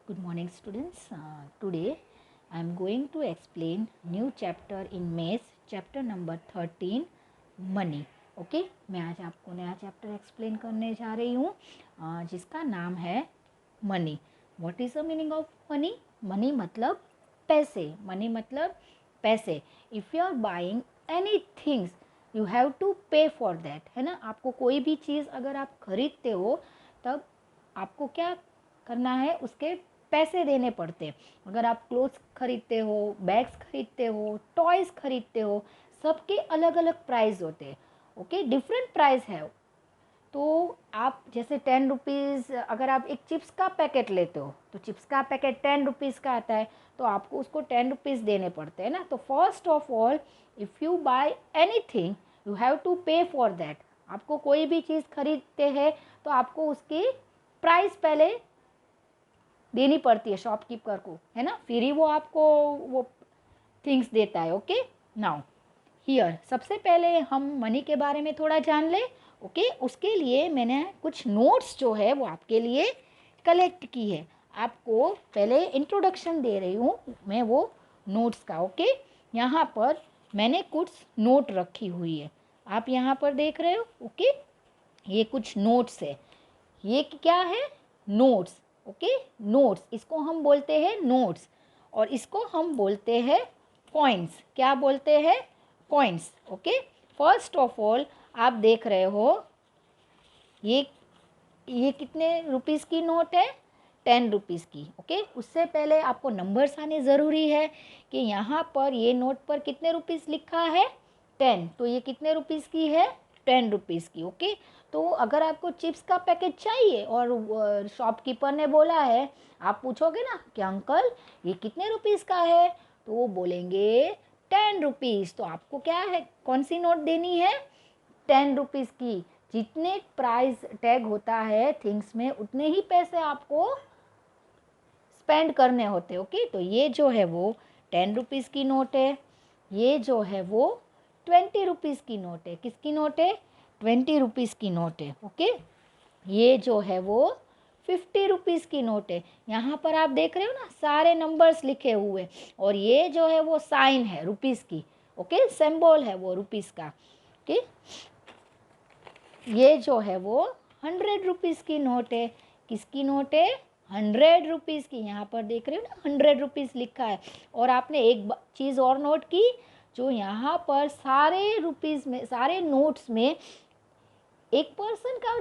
Good morning, students. Today I am going to explain new chapter in Maths, chapter number 13, Money. Okay मैं आज आपको नया chapter explain करने जा रही हूँ जिसका नाम है money. What is the meaning of money? Money मतलब पैसे. मनी मतलब पैसे. If you are buying any things you have to pay for that, है ना. आपको कोई भी चीज़ अगर आप खरीदते हो तब आपको क्या करना है, उसके पैसे देने पड़ते हैं. अगर आप क्लोथ्स खरीदते हो, बैग्स खरीदते हो, टॉयज़ खरीदते हो, सबके अलग अलग प्राइस होते हैं. ओके, डिफरेंट प्राइस है. तो आप जैसे 10 रुपीज़, अगर आप एक चिप्स का पैकेट लेते हो तो चिप्स का पैकेट 10 रुपीज़ का आता है, तो आपको उसको 10 रुपीज़ देने पड़ते हैं ना. तो first of all if you buy anything you have to pay for that. आपको कोई भी चीज़ खरीदते हैं तो आपको उसकी प्राइस पहले देनी पड़ती है शॉपकीपर को, है ना. फिर ही वो आपको वो थिंग्स देता है. ओके, नाउ हियर सबसे पहले हम मनी के बारे में थोड़ा जान ले. ओके, उसके लिए मैंने कुछ नोट्स जो है वो आपके लिए कलेक्ट की है. आपको पहले इंट्रोडक्शन दे रही हूँ मैं वो नोट्स का. ओके, यहाँ पर मैंने कुछ नोट रखी हुई है, आप यहाँ पर देख रहे हो. ओके, ये कुछ नोट्स है. ये क्या है? नोट्स. ओके, नोट्स, इसको हम बोलते हैं नोट्स और इसको हम बोलते हैं कॉइन्स. क्या बोलते हैं? Coins. Okay, first of all आप देख रहे हो ये कितने रुपीज़ की नोट है? 10 रुपीज़ की. ओके, उससे पहले आपको नंबर्स आने ज़रूरी है कि यहाँ पर ये नोट पर कितने रुपीज़ लिखा है? 10. तो ये कितने रुपीज़ की है? 10 रुपीज़ की. ओके, तो अगर आपको चिप्स का पैकेट चाहिए और शॉपकीपर ने बोला है, आप पूछोगे ना कि अंकल ये कितने रुपीज़ का है, तो वो बोलेंगे 10 रुपीज़. तो आपको क्या है, कौन सी नोट देनी है? 10 रुपीज़ की. जितने प्राइस टैग होता है थिंग्स में उतने ही पैसे आपको स्पेंड करने होते. ओके, तो ये जो है वो 10 रुपीज़ की नोट है. ये जो है वो 20 रुपीज़ की नोट है. किसकी नोट है? 20 रुपीज़ की नोट है. ओके, ये जो है वो 50 रुपीज़ की नोट है. यहाँ पर आप देख रहे हो ना सारे नंबर्स लिखे हुए, और ये जो है वो साइन है रुपीज़ की. ओके, सिंबल है वो रुपीज़ का. ओके, ये जो है वो 100 रुपीज़ की नोट है. किसकी नोट है? 100 रुपीज़ की. यहाँ पर देख रहे हो ना 100 रुपीज़ लिखा है. और आपने एक चीज़ और नोट की, जो यहाँ पर सारे रुपीज़ में, सारे नोट्स में एक पर्सन का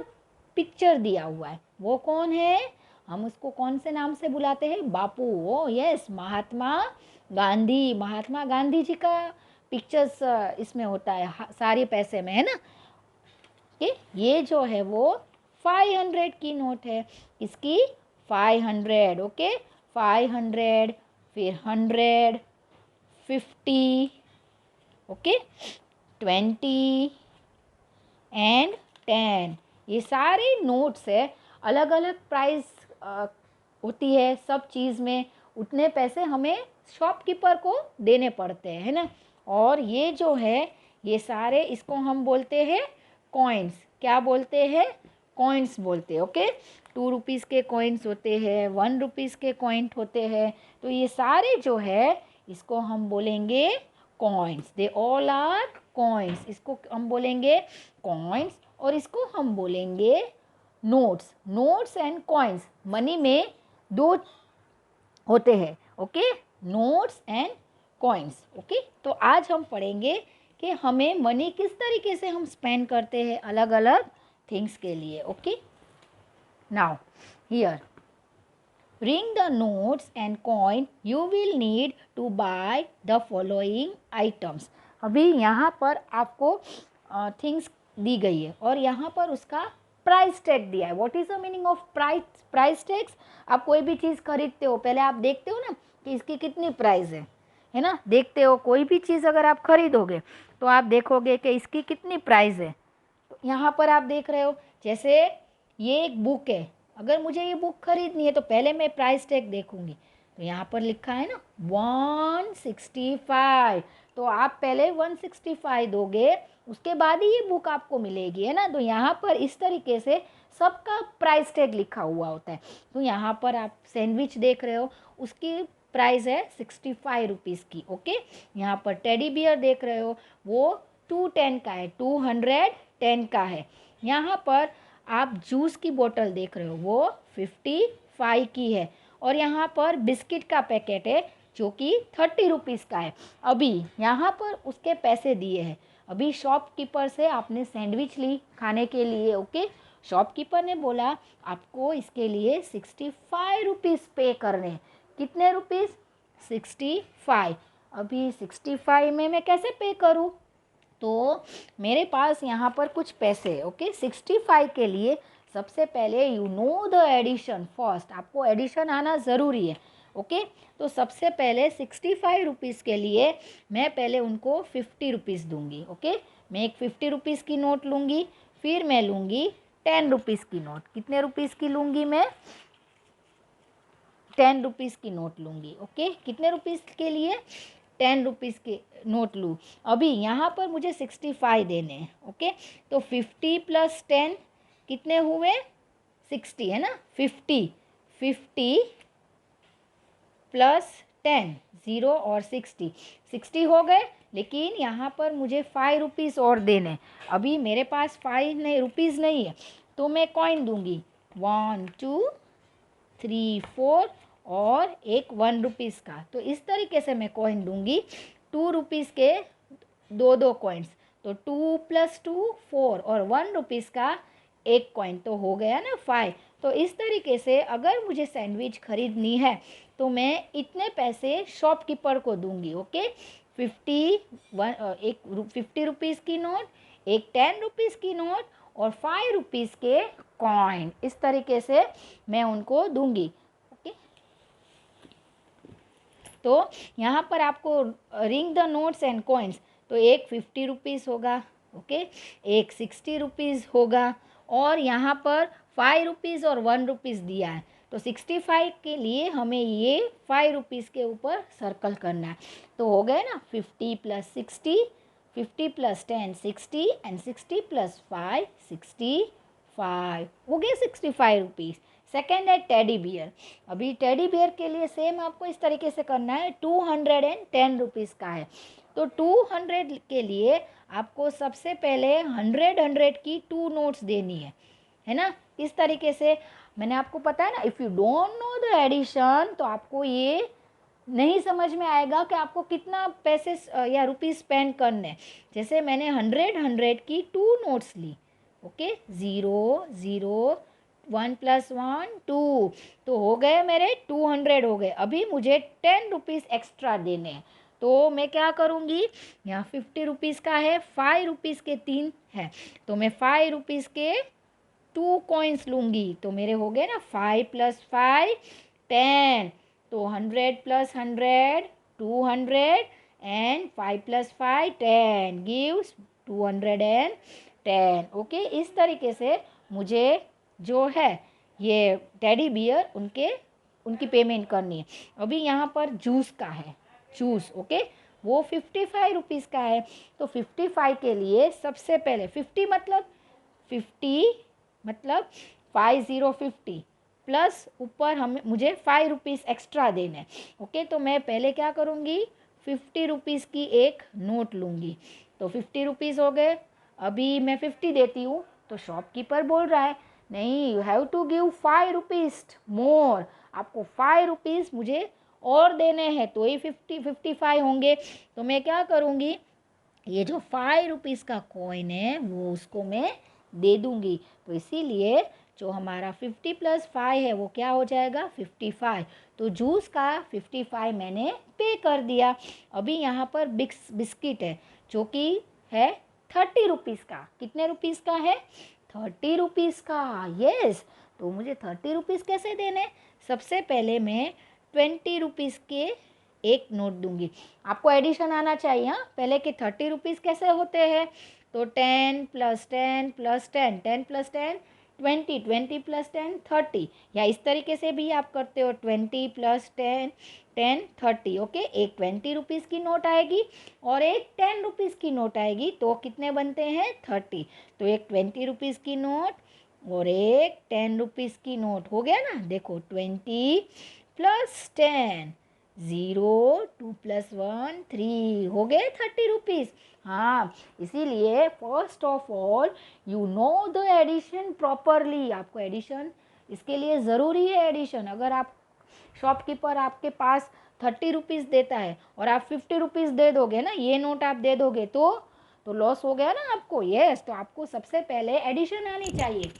पिक्चर दिया हुआ है. वो कौन है? हम उसको कौन से नाम से बुलाते हैं? बापू. ओ यस, महात्मा गांधी. महात्मा गांधी जी का पिक्चर्स इसमें होता है सारे पैसे में, है ना. ये जो है वो 500 की नोट है. इसकी 500. ओके, 500, फिर 100, 50, ओके, 20 एंड 10. ये सारे नोट्स है. अलग अलग प्राइस होती है सब चीज़ में. उतने पैसे हमें शॉपकीपर को देने पड़ते हैं, है ना. और ये जो है ये सारे, इसको हम बोलते हैं कॉइन्स. क्या बोलते हैं? कॉइन्स बोलते हैं. ओके, 2 रुपीज़ के कॉइन्स होते हैं, 1 रुपीज़ के कॉइन होते हैं. तो ये सारे जो है इसको हम बोलेंगे coins. They all are coins. इसको हम बोलेंगे कॉइन्स और इसको हम बोलेंगे notes. Notes and coins money में दो होते हैं. Okay, notes and coins. Okay, तो आज हम पढ़ेंगे कि हमें मनी किस तरीके से हम स्पेंड करते हैं अलग अलग थिंग्स के लिए. Okay, now here bring the notes and coin you will need to buy the following items. अभी यहाँ पर आपको थिंग्स दी गई है और यहाँ पर उसका प्राइस टैग दिया है. What is the meaning of price tags? आप कोई भी चीज़ खरीदते हो, पहले आप देखते हो ना कि इसकी कितनी प्राइस है ना. देखते हो कोई भी चीज़ अगर आप खरीदोगे तो आप देखोगे कि इसकी कितनी प्राइस है. तो यहाँ पर आप देख रहे हो, जैसे ये एक बुक है. अगर मुझे ये बुक खरीदनी है तो पहले मैं प्राइस टैग देखूंगी. तो यहाँ पर लिखा है ना 165. तो आप पहले 165 दोगे, उसके बाद ही ये बुक आपको मिलेगी, है ना. तो यहाँ पर इस तरीके से सबका प्राइस टैग लिखा हुआ होता है। तो यहाँ पर आप सैंडविच देख रहे हो, उसकी प्राइस है 65 रुपीज़ की। ओके, यहाँ पर टेडी बियर देख रहे हो, वो 210 का है, 210 का है। यहाँ पर आप जूस की बोतल देख रहे हो, वो 55 की है। और यहाँ पर बिस्किट का पैकेट है जो कि 30 रुपीज़ का है। अभी यहाँ पर उसके पैसे दिए हैं। अभी शॉपकीपर से आपने सैंडविच ली खाने के लिए। ओके, शॉपकीपर ने बोला आपको इसके लिए 65 रुपीज़ पे करने। कितने रुपीज़? 65। अभी 65 में मैं कैसे पे करूँ? तो मेरे पास यहाँ पर कुछ पैसे। ओके, 65 के लिए सबसे पहले you know the addition first, आपको एडिशन आना ज़रूरी है। ओके, तो सबसे पहले 65 रुपीज़ के लिए मैं पहले उनको 50 रुपीज़ दूँगी। ओके, मैं एक 50 रुपीज़ की नोट लूँगी, फिर मैं लूँगी 10 रुपीज़ की नोट। कितने रुपीज़ की लूँगी मैं? 10 रुपीज़ की नोट लूँगी। ओके, कितने रुपीज़ के लिए? 10 रुपीज़ के नोट लूँ। अभी यहाँ पर मुझे 65 देने हैं। ओके, तो 50 + 10 कितने हुए? 60 है ना। 50 + 10 0 और 60 हो गए। लेकिन यहाँ पर मुझे 5 रुपीज़ और देने। अभी मेरे पास 5 नहीं रुपीज़ नहीं है, तो मैं कॉइन दूँगी। 1 2 3 4 और एक 1 रुपीज़ का। तो इस तरीके से मैं कॉइन दूँगी। 2 रुपीज़ के दो कॉइन्स, तो 2 + 2 4 और 1 रुपीज़ का एक कॉइन, तो हो गया ना 5। तो इस तरीके से अगर मुझे सैंडविच खरीदनी है तो मैं इतने पैसे शॉपकीपर को दूंगी। ओके, एक 50 रुपीज़ की नोट, एक 10 रुपीज़ की नोट और 5 रुपीज़ के कॉइन। इस तरीके से मैं उनको दूंगी। ओके, तो यहाँ पर आपको ring the notes and coins, तो एक 50 रुपीज़ होगा। ओके, एक 60 रुपीज़ होगा और यहाँ पर 5 रुपीज़ और 1 रुपीज़ दिया है। तो 65 के लिए हमें ये 5 रुपीज़ के ऊपर सर्कल करना है। तो हो गए ना 50 + 60, 50 + 10 60 एंड 60 + 5 65 हो गए 65 रुपीज़। सेकेंड है टेडी बियर। अभी टेडी बियर के लिए सेम आपको इस तरीके से करना है। 210 रुपीज़ का है, तो 200 के लिए आपको सबसे पहले 100 की 2 नोट्स देनी है ना। इस तरीके से मैंने आपको पता है ना, if you don't know the addition तो आपको ये नहीं समझ में आएगा कि आपको कितना पैसे या रुपीज़ स्पेंड करने। जैसे मैंने 100 की 2 नोट्स ली। ओके, 0 0 1 + 1 2, तो हो गए मेरे 200 हो गए। अभी मुझे 10 रुपीज़ एक्स्ट्रा देने हैं, तो मैं क्या करूँगी? यहाँ 50 रुपीज़ का है, 5 रुपीज़ के 3 है, तो मैं 5 रुपीज़ के 2 कॉइन्स लूँगी। तो मेरे हो गए ना 5 + 5 10, तो 100 + 100 200 एंड 5 + 5 10 गिव्स 210। ओके, इस तरीके से मुझे जो है ये टेडी बियर उनकी पेमेंट करनी है। अभी यहाँ पर जूस का है, जूस। ओके, वो 55 रुपीज़ का है। तो 55 के लिए सबसे पहले 50 मतलब 50 प्लस ऊपर मुझे 5 रुपीज़ एक्स्ट्रा देने। ओके, तो मैं पहले क्या करूँगी? 50 रुपीज़ की एक नोट लूँगी। तो 50 रुपीज़ हो गए। अभी मैं 50 देती हूँ तो शॉपकीपर बोल रहा है नहीं, you have to give 5 rupees more, आपको 5 रुपीज़ मुझे और देने हैं, तो ये 55 होंगे। तो मैं क्या करूँगी? ये जो 5 रुपीज़ का कॉइन है वो उसको मैं दे दूँगी। तो इसीलिए जो हमारा 50 + 5 है वो क्या हो जाएगा? 55। तो जूस का 55 मैंने पे कर दिया। अभी यहाँ पर बिस्किट है जो कि है 30 रुपीज़ का। कितने रुपीज़ का है? 30 रुपीज़ का। यस, तो मुझे 30 रुपीज़ कैसे देने? सबसे पहले मैं 20 रुपीज़ के एक नोट दूंगी। आपको एडिशन आना चाहिए। हाँ, पहले के 30 रुपीज़ कैसे होते हैं? तो 10 + 10 + 10 10 + 10 20 20 + 10 30, या इस तरीके से भी आप करते हो 20 + 10 10 30। ओके, एक 20 रुपीज़ की नोट आएगी और एक 10 रुपीज़ की नोट आएगी, तो कितने बनते हैं? 30। तो एक 20 रुपीज़ की नोट, और एक 10 रुपीज़ की नोट। हो गया ना, देखो 20 प्लस 10, 0, 2 प्लस 1 3, हो गए 30 रुपीज़। हाँ, इसीलिए first of all you know the addition properly. आपको एडिशन, इसके लिए ज़रूरी है एडिशन। अगर आप शॉपकीपर आपके पास 30 रुपीज़ देता है और आप 50 रुपीज़ दे दोगे ना, ये नोट आप दे दोगे तो लॉस हो गया ना आपको। यस, तो आपको सबसे पहले एडिशन आनी चाहिए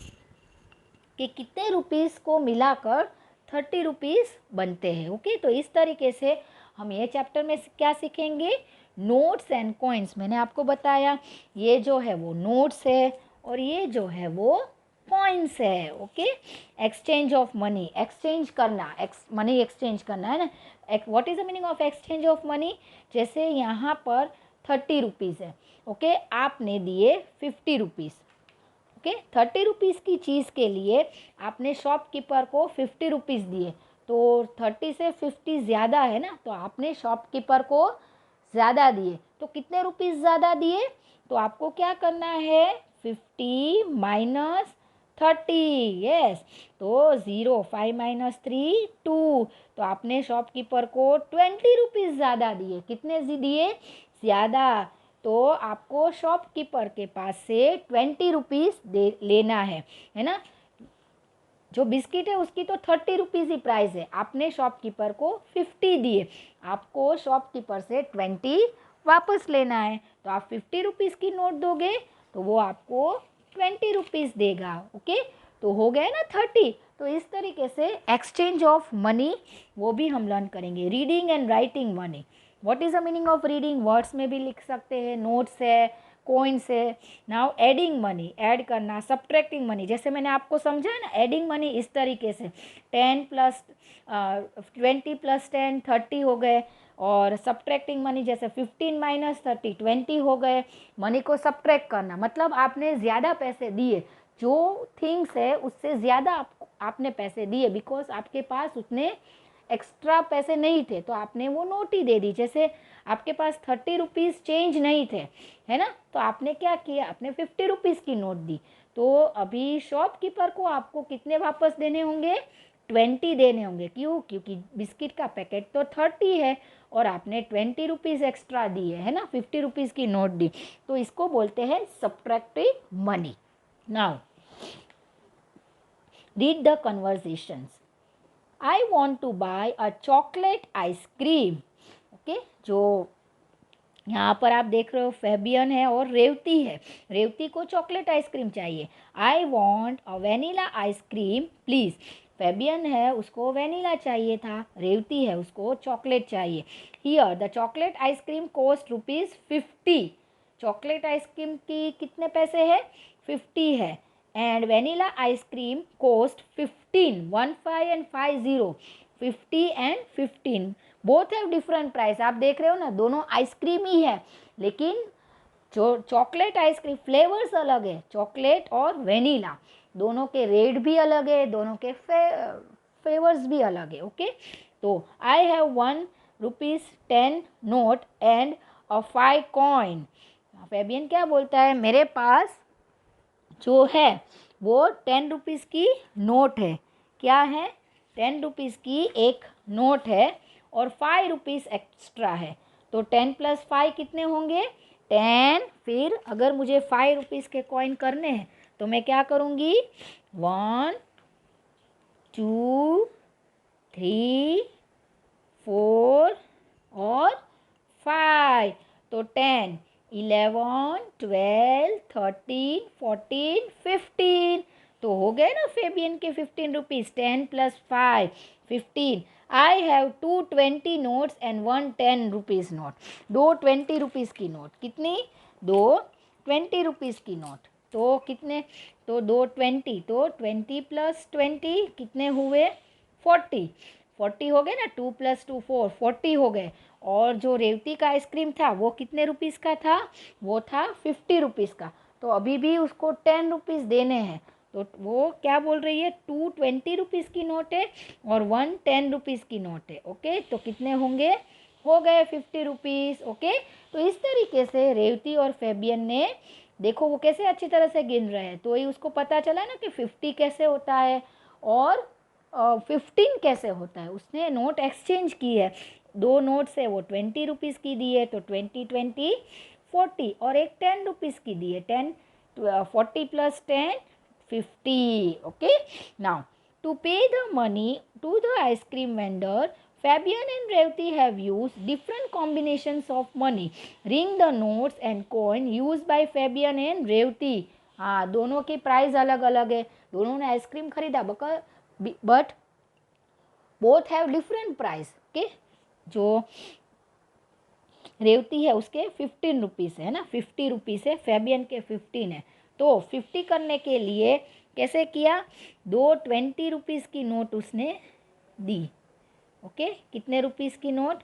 कि कितने रुपीज़ को मिलाकर 30 रुपीज़ बनते हैं। ओके, तो इस तरीके से हम ये चैप्टर में क्या सीखेंगे, नोट्स एंड कॉइन्स। मैंने आपको बताया ये जो है वो नोट्स है और ये जो है वो कॉइन्स है। Okay, exchange of money, exchange करना, मनी एक्सचेंज करना है ना। What is the meaning of exchange of money? जैसे यहाँ पर 30 रुपीज़ है, ओके, आपने दिए 50 रुपीज़। ओके, 30 रुपीज़ की चीज़ के लिए आपने शॉपकीपर को 50 रुपीज़ दिए, तो 30 से 50 ज़्यादा है ना, तो आपने शॉपकीपर को ज़्यादा दिए। तो कितने रुपीज़ ज़्यादा दिए? तो आपको क्या करना है, 50 माइनस 30। यस, तो 0, 5 माइनस 3 2, तो आपने शॉपकीपर को 20 रुपीज़ ज़्यादा दिए। कितने दिए? ज़्यादा। तो आपको शॉपकीपर के पास से 20 रुपीज़ दे लेना है ना। जो बिस्किट है उसकी तो 30 रुपीज़ ही प्राइस है, आपने शॉपकीपर को 50 दिए, आपको शॉपकीपर से 20 वापस लेना है। तो आप 50 रुपीज़ की नोट दोगे तो वो आपको 20 रुपीज़ देगा। ओके, तो हो गए ना 30। तो इस तरीके से एक्सचेंज ऑफ मनी वो भी हम लर्न करेंगे। Reading and writing money, what is the meaning of reading? Words में भी लिख सकते हैं, नोट्स है, कॉइन्स है। नाउ एडिंग मनी, ऐड करना, सब्ट्रैक्टिंग मनी, जैसे मैंने आपको समझाया ना, एडिंग मनी इस तरीके से 10 प्लस 20 प्लस 10 30 हो गए, और सब्ट्रैक्टिंग मनी जैसे 15 माइनस 30 20 हो गए। मनी को सब्ट्रैक्ट करना मतलब आपने ज़्यादा पैसे दिए, जो थिंग्स है उससे ज़्यादा आपने पैसे दिए, बिकॉज आपके पास उतने एक्स्ट्रा पैसे नहीं थे, तो आपने वो नोट ही दे दी। जैसे आपके पास 30 रुपीज़ चेंज नहीं थे, है ना, तो आपने क्या किया, आपने 50 रुपीज़ की नोट दी। तो अभी शॉपकीपर को आपको कितने वापस देने होंगे? 20 देने होंगे। क्यों? क्योंकि बिस्किट का पैकेट तो 30 है और आपने 20 रुपीज़ एक्स्ट्रा दिए, है ना, 50 रुपीज़ की नोट दी। तो इसको बोलते हैं subtracting money. Now read the conversations. I want to buy a chocolate ice cream. Okay, जो यहाँ पर आप देख रहे हो फेबियन है और रेवती है। रेवती को चॉकलेट आइसक्रीम चाहिए। I want a vanilla ice cream please. Fabian है, उसको वेनिला चाहिए था, रेवती है, उसको चॉकलेट चाहिए। Here the chocolate ice cream cost ₹50। Chocolate ice cream की कितने पैसे है? 50 है। And vanilla ice cream cost 15, 15 and 50, 50 and 15, both have different price. आप देख रहे हो ना, दोनों आइसक्रीम ही है, लेकिन जो चॉकलेट आइसक्रीम फ्लेवर्स अलग है, चॉकलेट और वेनिला, दोनों के रेट भी अलग है, दोनों के फ्लेवर्स भी अलग है। ओके, तो I have ₹1 10 note and a 5 coin. Fabian क्या बोलता है, मेरे पास जो है वो 10 रुपीज़ की नोट है। क्या है? 10 रुपीज़ की एक नोट है और 5 रुपीज़ एक्स्ट्रा है। तो 10 प्लस 5 कितने होंगे? 10। फिर अगर मुझे 5 रुपीज़ के कॉइन करने हैं तो मैं क्या करूँगी? 1 2 3 4 और 5। तो 10 11 12 13 14 15। तो हो गए ना फेबियन के 15 rupees. 10 plus 5 15। I have 2 20 notes and 1 10 rupees note. 2 20 rupees की नोट। कितनी? 2 20 रुपीज़ की नोट। तो कितने? तो 2 20, तो 20 प्लस 20 कितने हुए? 40। 40 हो गए ना, 2 प्लस 2 4, 40 हो गए। और जो रेवती का आइसक्रीम था वो कितने रुपीज़ का था? वो था 50 रुपीज़ का। तो अभी भी उसको 10 रुपीज़ देने हैं। तो वो क्या बोल रही है, 2 20 रुपीज़ की नोट है और 1 10 रुपीज़ की नोट है। ओके, तो कितने होंगे? हो गए 50 रुपीज़। ओके, तो इस तरीके से रेवती और फेबियन ने देखो वो कैसे अच्छी तरह से गिन रहे हैं, तो ये उसको पता चला ना कि 50 कैसे होता है और 15 कैसे होता है। उसने नोट एक्सचेंज की है, 2 नोट्स है वो 20 रुपीज़ की दी है, तो 20 20 40, और एक 10 रुपीज़ की दी है, 10 40 plus 10 50। Okay, now to pay the money to the ice cream vendor, Fabian and Revati have used different combinations of money. Ring the notes and coin used by Fabian and Revati. हाँ, दोनों की price अलग अलग है, दोनों ने ice cream खरीदा, but both have different price. Okay, जो रेवती है उसके 15 रुपीज़ है ना, 50 रुपीज़ है, फैबियन के 15 है। तो 50 करने के लिए कैसे किया, 2 20 रुपीज़ की नोट उसने दी। ओके, कितने रुपीज़ की नोट,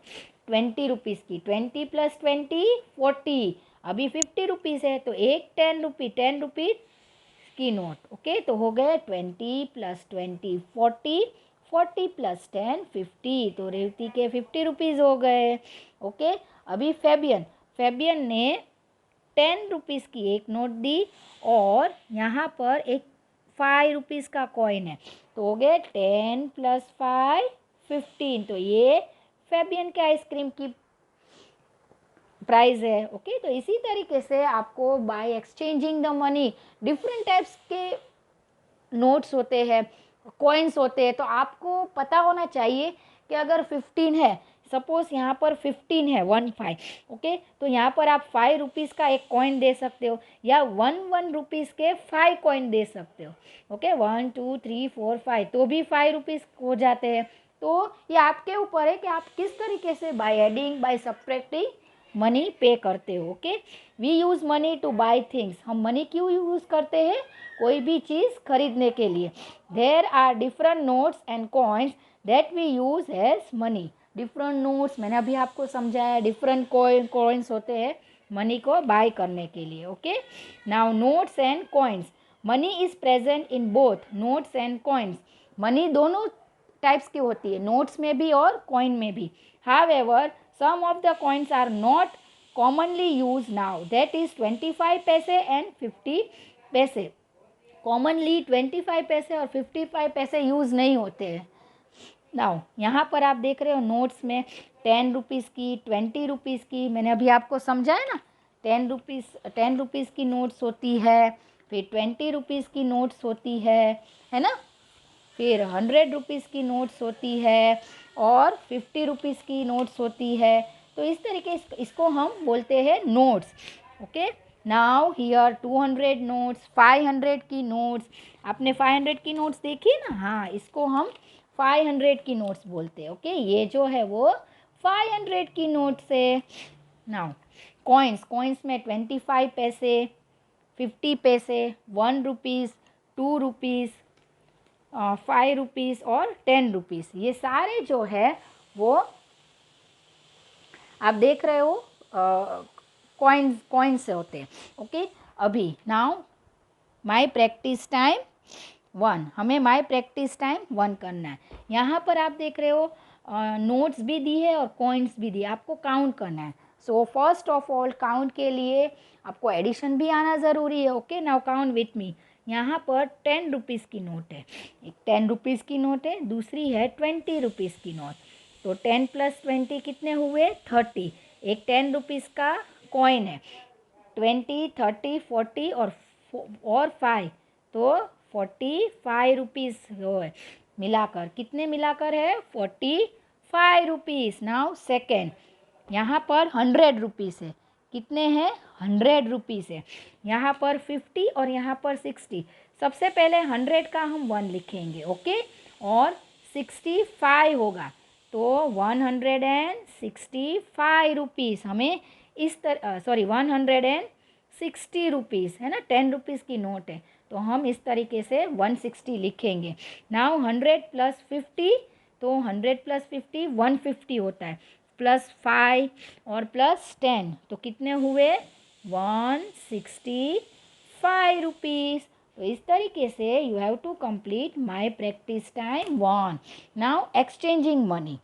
20 रुपीज़ की, 20 प्लस 20 40, अभी 50 रुपीज़ है, तो एक 10 रुपीज़ की नोट। ओके, तो हो गए 20 प्लस 20 40, 40 प्लस 10 50, तो रेवती के 50 रुपीज़ हो गए। ओके, अभी फैबियन ने 10 रुपीज़ की एक नोट दी और यहाँ पर एक 5 रुपीज़ का कॉइन है, तो हो गए 10 प्लस 5 15, तो ये फैबियन के आइसक्रीम की प्राइस है। ओके, तो इसी तरीके से आपको by exchanging the money, different types के नोट्स होते हैं, कॉइन्स होते हैं, तो आपको पता होना चाहिए कि अगर 15 है, सपोज यहाँ पर 15 है 15, ओके, तो यहाँ पर आप 5 रुपीज़ का एक कॉइन दे सकते हो या 1 रुपीज़ के 5 कॉइन दे सकते हो। ओके, 1 2 3 4 5, तो भी 5 रुपीज़ हो जाते हैं। तो ये आपके ऊपर है कि आप किस तरीके से by adding by subtracting money pay करते हो। Okay, we use money to buy things, हम मनी क्यों यूज़ करते हैं, कोई भी चीज़ खरीदने के लिए। There are different notes and coins that we use as money. Different notes मैंने अभी आपको समझाया, डिफरेंट कॉइन्स होते हैं मनी को बाय करने के लिए। Okay, now notes and coins, money is present in both notes and coins. Money दोनों टाइप्स की होती है, नोट्स में भी और कॉइन में भी। However some of the coins are not commonly used now, that is 25 पैसे and 50 पैसे। कॉमनली 25 पैसे और 55 पैसे यूज़ नहीं होते हैं। नाउ यहाँ पर आप देख रहे हो नोट्स में 10 रुपीज़ की, 20 रुपीज़ की, मैंने अभी आपको समझाया ना, 10 रुपीज़ की नोट्स होती है, फिर 20 रुपीज़ की नोट्स होती है ना, फिर 100 रुपीज़ की नोट्स होती है और 50 रुपीज़ की नोट्स होती है। तो इस तरीके इसको हम बोलते हैं notes. Okay, now here 200 notes, 500 की नोट्स, आपने 500 की नोट्स देखी है ना, हाँ, इसको हम 500 की नोट्स बोलते हैं। ओके, ये जो है वो 500 की नोट्स है। नाउ कॉइन्स में 25 पैसे, 50 पैसे, 1 रुपीज़, 2 रुपीज़, 5 रुपीज़ और 10 रुपीज़, ये सारे जो है वो आप देख रहे हो कॉइन्स से होते हैं। ओके, अभी नाउ माई प्रैक्टिस टाइम 1, हमें माई प्रैक्टिस टाइम 1 करना है। यहाँ पर आप देख रहे हो नोट्स भी दी है और कॉइन्स भी दी है, आपको काउंट करना है। So first of all count के लिए आपको एडिशन भी आना ज़रूरी है। Okay, now count with me. यहाँ पर 10 रुपीज़ की नोट है, एक 10 रुपीज़ की नोट है, दूसरी है 20 रुपीज़ की नोट, तो 10 प्लस 20 कितने हुए 30, एक 10 रुपीज़ का कॉइन है, 20 30 40 और 5, तो 45 रुपीज़ है, मिलाकर कितने मिलाकर है 45 रुपीज़। नाउ सेकेंड, यहाँ पर 100 रुपीज़ है, कितने हैं 100 रुपीज़ है, यहाँ पर 50 और यहाँ पर 60। सबसे पहले 100 का हम 1 लिखेंगे, ओके, और 65 होगा, तो 165 रुपीज़ हमें इस तरह, 160 रुपीज़ है ना, 10 रुपीज़ की नोट है, तो हम इस तरीके से 160 लिखेंगे। नाउ 100 प्लस 50, तो 100 प्लस 50 150 होता है, प्लस 5 और प्लस 10, तो कितने हुए 165 रुपीज़। तो इस तरीके से you have to complete my practice time 1। Now exchanging money,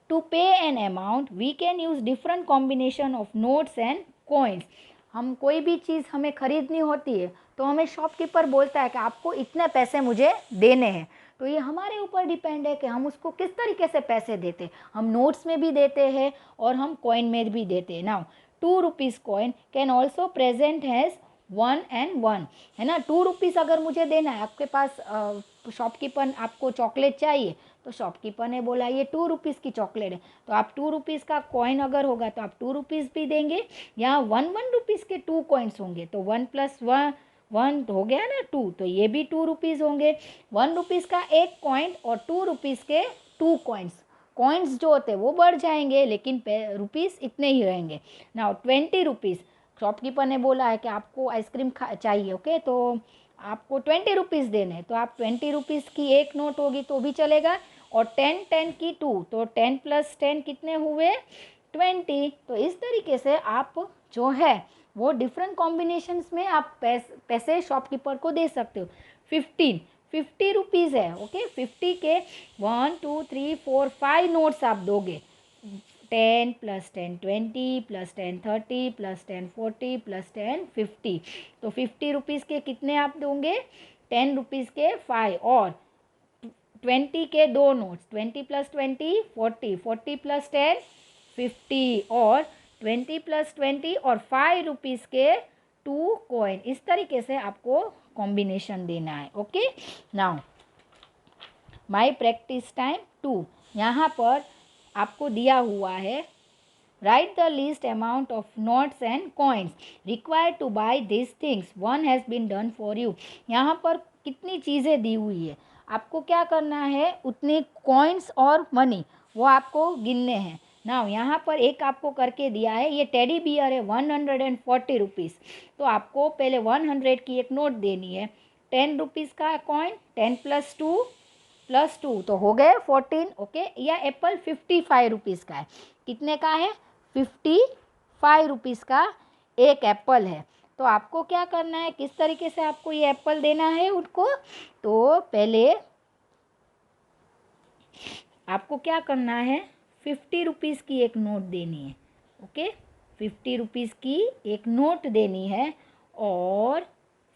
to pay an amount we can use different combination of notes and coins। हम कोई भी चीज़ हमें ख़रीदनी होती है तो हमें शॉपकीपर बोलता है कि आपको इतने पैसे मुझे देने हैं। तो ये हमारे ऊपर डिपेंड है कि हम उसको किस तरीके से पैसे देते हैं। हम नोट्स में भी देते हैं और हम कॉइन में भी देते हैं। Now 2 rupees coin can also present has 1 and 1, है ना। 2 रुपीज़ अगर मुझे देना है, आपके पास शॉपकीपर आपको चॉकलेट चाहिए तो शॉपकीपर ने बोला ये 2 रुपीज़ की चॉकलेट है, तो आप 2 रुपीज़ का कॉइन अगर होगा तो आप 2 रुपीज़ भी देंगे। यहाँ 1 रुपीज़ के 2 कॉइन्स होंगे तो 1 + 1 हो गया ना 2, तो ये भी 2 रुपीज़ होंगे। 1 रुपीज़ का एक कॉइन और 2 रुपीज़ के 2 कॉइन्स। कॉइन्स जो होते हैं वो बढ़ जाएंगे लेकिन रुपीज़ इतने ही रहेंगे। नाउ 20 रुपीज़, शॉपकीपर ने बोला है कि आपको आइसक्रीम चाहिए, ओके, तो आपको 20 रुपीज़ देने हैं, तो आप 20 रुपीज़ की एक नोट होगी तो भी चलेगा, और 10 की 2, तो 10 + 10 कितने हुए 20। तो इस तरीके से आप जो है वो डिफरेंट कॉम्बिनेशंस में आप पैसे शॉपकीपर को दे सकते हो। 50 रुपीज़ है, ओके, 50 के 1 2 3 4 5 नोट्स आप दोगे। 10 + 10 20 + 10 30 + 10 40 + 10 50, तो 50 रुपीज़ के कितने आप दोगे 10 रुपीज़ के 5, और 20 के 2 नोट्स, 20 + 20 40, 40 + 10 50, और 20 + 20 और 5 रुपीज़ के 2 कॉइन। इस तरीके से आपको कॉम्बिनेशन देना है। Okay, now my practice time 2, यहाँ पर आपको दिया हुआ है right the least amount of notes and coins required to buy this things, one has been done for you. यहाँ पर कितनी चीज़ें दी हुई है, आपको क्या करना है, उतनी कॉइन्स और मनी वो आपको गिनने हैं। नाउ यहाँ पर एक आपको करके दिया है, ये टेडी बियर है 140 रुपीज़, तो आपको पहले 100 की एक नोट देनी है, 10 रुपीज़ का कॉइन, 10 + 2 + 2 तो हो गए 14, ओके। या एप्पल 55 रुपीज़ का है, कितने का है 55 रुपीज़ का एक एप्पल है। तो आपको क्या करना है, किस तरीके से आपको ये एप्पल देना है उनको, तो पहले आपको क्या करना है 50 रुपीज़ की एक नोट देनी है, ओके, 50 रुपीज़ की एक नोट देनी है और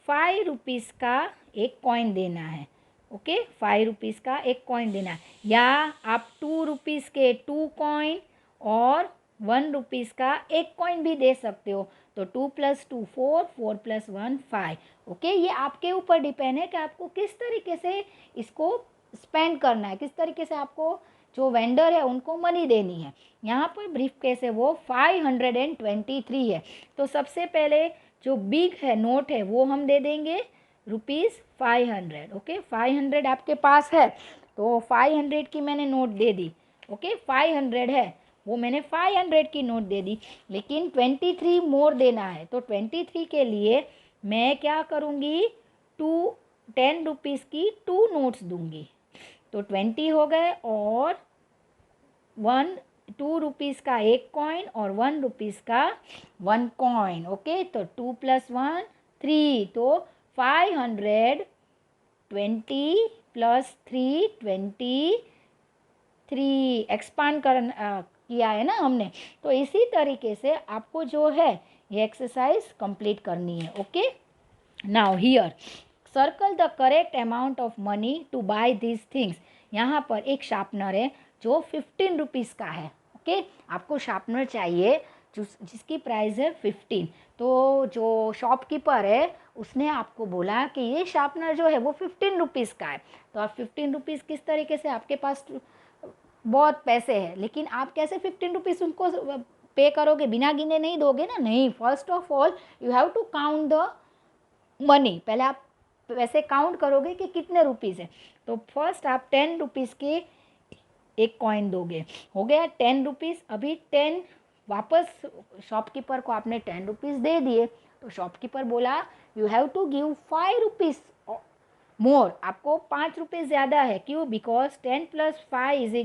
5 रुपीज़ का एक कॉइन देना है, ओके, 5 रुपीज़ का एक कॉइन देना है। या आप 2 रुपीज़ के 2 कॉइन और 1 रुपीज़ का एक कॉइन भी दे सकते हो, तो 2 + 2 4, 4 + 1 5, ओके। ये आपके ऊपर डिपेंड है कि आपको किस तरीके से इसको स्पेंड करना है, किस तरीके से आपको जो वेंडर है उनको मनी देनी है। यहाँ पर ब्रीफ केस है वो 523 है, तो सबसे पहले जो बिग है नोट है वो हम दे देंगे ₹500, ओके। 500 आपके पास है तो 500 की मैंने नोट दे दी, ओके, 500 है वो मैंने 500 की नोट दे दी, लेकिन 23 मोर देना है, तो 23 के लिए मैं क्या करूँगी 10 रुपीज़ की 2 नोट्स दूंगी, तो 20 हो गए, और 2 रुपीज़ का एक कॉइन और 1 रुपीज़ का 1 कॉइन, ओके। तो 2 + 1 3, तो 520 + 3 23 एक्सपांड किया है ना हमने। तो इसी तरीके से आपको जो है ये एक्सरसाइज कंप्लीट करनी है, okay. Now here circle the correct amount of money to buy this things. यहाँ पर एक शार्पनर है जो 15 रुपीज़ का है, ओके। आपको शार्पनर चाहिए जिसकी प्राइस है 15, तो जो शॉपकीपर है उसने आपको बोला कि ये शार्पनर जो है वो 15 रुपीज़ का है, तो आप 15 रुपीज़ किस तरीके से, आपके पास बहुत पैसे हैं लेकिन आप कैसे 15 रुपीज़ उनको पे करोगे, बिना गिने नहीं दोगे ना, नहीं। First of all you have to count the money, पहले आप पैसे काउंट करोगे कि कितने रुपीज़ है, तो फर्स्ट आप 10 रुपीज़ के एक कॉइन दोगे, हो गया 10 रुपीज़। अभी 10 वापस शॉपकीपर को आपने 10 रुपीज़ दे दिए, तो शॉपकीपर बोला you have to give 5 rupees more, आपको 5 रुपये ज़्यादा है, क्यों, बिकॉज 10 + 5 =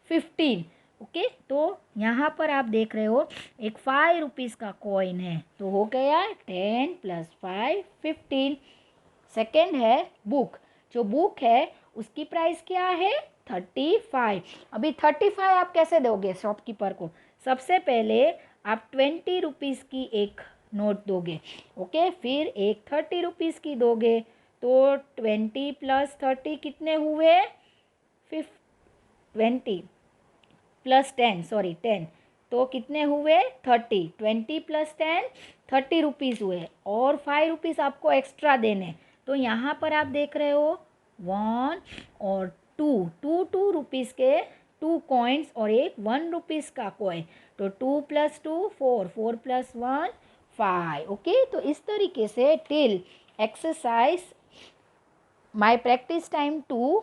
15, ओके। तो यहाँ पर आप देख रहे हो एक 5 रुपीज़ का कॉइन है, तो हो गया 10 + 5 15। सेकेंड है बुक, जो बुक है उसकी प्राइस क्या है 35। अभी 35 आप कैसे दोगे शॉपकीपर को, सबसे पहले आप 20 रुपीज़ की एक नोट दोगे। ओके, फिर एक 30 रुपीज़ की दोगे तो 20 + 30 कितने हुए? 20 + 10, सॉरी 10, तो कितने हुए? 30। 20 + 10 30 रुपीज़ हुए और 5 रुपीज़ आपको एक्स्ट्रा देने। तो यहाँ पर आप देख रहे हो 1 और 2, 2 रुपीज़ के 2 कॉइन्स और एक 1 रुपीज़ का कॉइन। तो 2 + 2 4, 4 + 1 5। ओके, तो इस तरीके से till exercise my practice time 2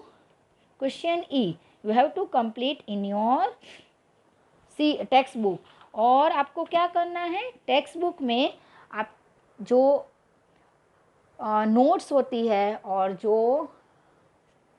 question E you have to complete in your textbook. और आपको क्या करना है, टेक्स्ट बुक में आप जो नोट्स होती है और जो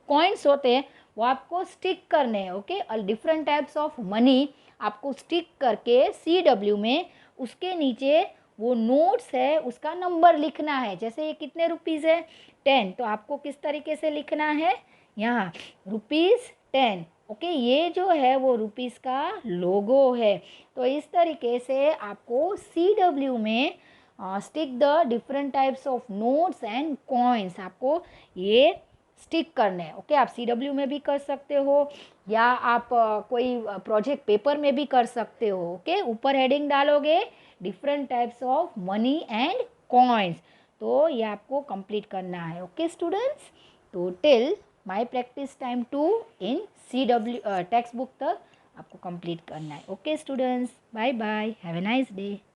कॉइन्स होते हैं वो आपको स्टिक करने हैं। ओके, और डिफरेंट टाइप्स ऑफ मनी आपको स्टिक करके CW में उसके नीचे वो नोट्स है उसका नंबर लिखना है। जैसे ये कितने रुपीज़ है? 10, तो आपको किस तरीके से लिखना है? यहाँ ₹10। ओके, ये जो है वो रुपीज़ का लोगो है। तो इस तरीके से आपको CW में stick the different types of notes and coins आपको ये स्टिक करने हैं। ओके, आप CW में भी कर सकते हो या आप कोई प्रोजेक्ट पेपर में भी कर सकते हो। ओके, ऊपर हेडिंग डालोगे different types of money and coins, तो ये आपको कंप्लीट करना है। ओके स्टूडेंट्स, तो till my practice time 2 in CW textbook तक आपको कंप्लीट करना है। Okay students, bye bye, have a nice day.